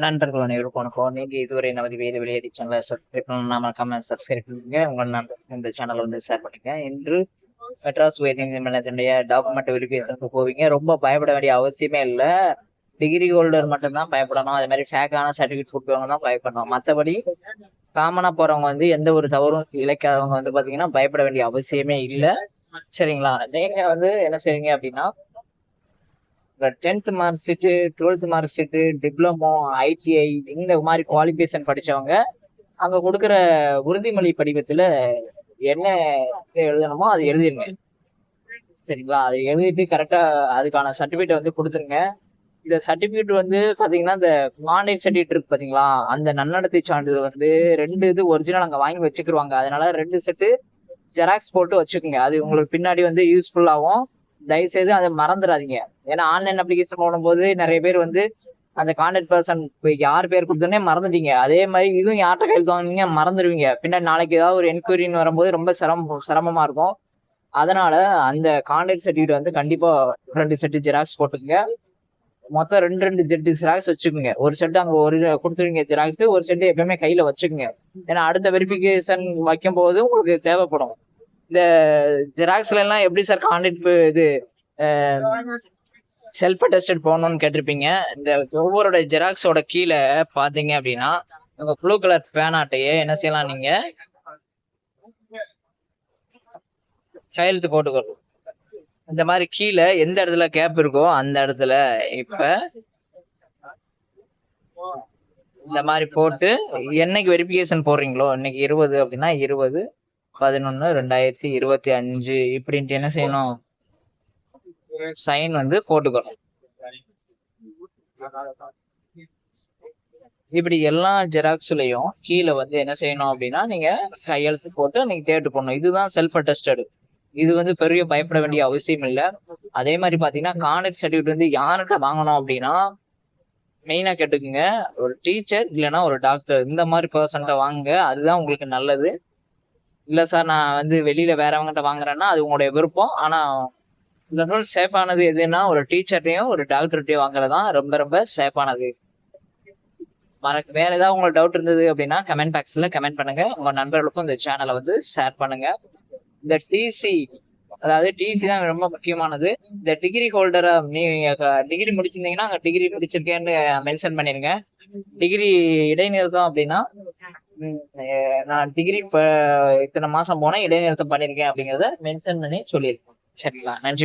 நண்பர்கள் அனைவருக்கும் வணக்கம். நீங்க இதுவரை நமது வேலை விளையாடி சேனலை சப்ஸ்கிரைப் பண்ணலாம், மறக்காம சப்ஸ்கிரைப் பண்ணுங்க. உங்க நண்பர்கள் இந்த சேனலை வந்து ஷேர் பண்ணுங்க. இன்று மெட்ராஸ் உயர்நீதிமன்றத்தினுடைய டாக்குமெண்ட் வெரிஃபிகேஷனுக்கு போவீங்க. ரொம்ப பயப்பட வேண்டிய அவசியமே இல்லை. டிகிரி ஹோல்டர் மட்டும்தான் பயப்படணும். அதே மாதிரி ஃபேக்கான சர்டிஃபிகேட் கொடுத்தவங்க தான் பயப்படணும். மற்றபடி காமனா போறவங்க வந்து எந்த ஒரு தவறும் இழைக்காதவங்க வந்து பாத்தீங்கன்னா பயப்பட வேண்டிய அவசியமே இல்லை. சரிங்களா? நீங்க வந்து என்ன செய்றீங்க அப்படின்னா, 10th mark sheet, 12th mark sheet, diploma, ITI இந்த மாதிரி குவாலிஃபிகேஷன் படிச்சவங்க அங்க கொடுக்குற உறுதிமொழி படிவத்துல என்ன எழுதணுமோ அது எழுதிருங்க. சரிங்களா? அதை எழுதிட்டு கரெக்டா அதுக்கான சர்டிபிகேட் வந்து கொடுத்துருங்க. இந்த சர்டிபிகேட் வந்து பாத்தீங்கன்னா, இந்த கான்டாக்ட் சர்டிபிகேட் இருக்கு பாத்தீங்களா, அந்த நன்னடத்தை சான்றிதழ் வந்து 2 இது ஒரிஜினல் அங்க வாங்கி வச்சுக்கிருவாங்க. அதனால 2 செட்டு ஜெராக்ஸ் போட்டு வச்சுக்கோங்க. அது உங்களுக்கு பின்னாடி வந்து யூஸ்ஃபுல் ஆகும். தயவுசெய்து அதை மறந்துடாதீங்க. ஏன்னா ஆன்லைன் அப்ளிகேஷன் போடும்போது நிறைய பேர் வந்து அந்த கான்டாக்ட் பர்சன் யார் பேர் கொடுத்தோன்னே மறந்துட்டீங்க. அதே மாதிரி இதுவும் யார்கிட்ட கையெழுத்து வாங்குனீங்க மறந்துடுவீங்க. பின்னாடி நாளைக்கு ஏதாவது ஒரு என்கொயரின்னு வரும்போது ரொம்ப சிரமமா இருக்கும். அதனால அந்த கான்டாக்ட் சர்டிஃபிகேட் வந்து கண்டிப்பா 2 செட்டு ஜெராக்ஸ் போட்டுக்கோங்க. மொத்தம் 2 செட்டு ஜெராக்ஸ் வச்சுக்கோங்க. ஒரு செட்டு அங்க ஒரு கொடுத்துருவீங்க ஜெராக்ஸ், ஒரு செட்டு எப்பவுமே கையில வச்சுக்கோங்க. ஏன்னா அடுத்த வெரிஃபிகேஷன் வைக்கும் போது உங்களுக்கு தேவைப்படும். இந்த ஜெராக்ஸ்ல எல்லாம் எப்படி சார் கான்டாக்ட் இது செல்ஃப் அட்டஸ்டட் போகணும்னு கேட்டிருப்பீங்க. இந்த ஒவ்வொரு ஜெராக்ஸோட கீழே பாத்தீங்க அப்படின்னா உங்க ப்ளூ கலர் பேனாட்டையே என்ன செய்யலாம், நீங்க கையெழுத்து போட்டுக்கணும். இந்த மாதிரி கீழே எந்த இடத்துல கேப் இருக்கோ அந்த இடத்துல இப்ப இந்த மாதிரி போட்டு என்னைக்கு வெரிஃபிகேஷன் போடுறீங்களோ, இன்னைக்கு 20 அப்படின்னா 20/11/2025 இப்படின்ட்டு என்ன செய்யணும், சைன் வந்து போட்டுக்கணும். இப்படி எல்லா ஜெராக்ஸ்லயும் கீழே வந்து என்ன செய்யணும் அப்படின்னா, நீங்க கையெழுத்து போட்டு நீங்க டேட் போடணும். இதுதான் செல்ஃப் அட்டஸ்டட். இது வந்து பெரிய பயப்பட வேண்டிய அவசியம் இல்லை. அதே மாதிரி பாத்தீங்கன்னா கான்டாக்ட் சர்டிஃபிகேட் வந்து யார்கிட்ட வாங்கணும் அப்படின்னா, மெயினா கேட்டுக்குங்க, ஒரு டீச்சர் இல்லைன்னா ஒரு டாக்டர் இந்த மாதிரி பர்சன்ட்ட வாங்குங்க. அதுதான் உங்களுக்கு நல்லது. இல்ல சார் நான் வந்து வெளியில வேறவங்கிட்ட வாங்குறேன்னா அது உங்களுடைய விருப்பம். ஆனா சேஃபானது எதுன்னா ஒரு டீச்சர்ட்டையும் ஒரு டாக்டர்கிட்டையும் வாங்குறதுதான் ரொம்ப ரொம்ப சேஃபானது. வேற ஏதாவது உங்களுக்கு டவுட் இருந்தது அப்படின்னா கமெண்ட் பாக்ஸ்ல கமெண்ட் பண்ணுங்க. உங்க நண்பர்களுக்கும் இந்த சேனலை வந்து ஷேர் பண்ணுங்க. இந்த டிசி, அதாவது டிசி தான் ரொம்ப முக்கியமானது. இந்த டிகிரி ஹோல்டரை நீங்க டிகிரி முடிச்சிருந்தீங்கன்னா அங்க டிகிரி முடிச்சிருக்கேன்னு மென்ஷன் பண்ணிருங்க. டிகிரி இடைநிறுத்தம் அப்படின்னா நான் டிகிரி இத்தனை மாசம் போனா இடைநிறுத்தம் பண்ணிருக்கேன் அப்படிங்கறத மென்ஷன் பண்ணி சொல்லியிருக்கேன். சரிங்களா? நன்றி.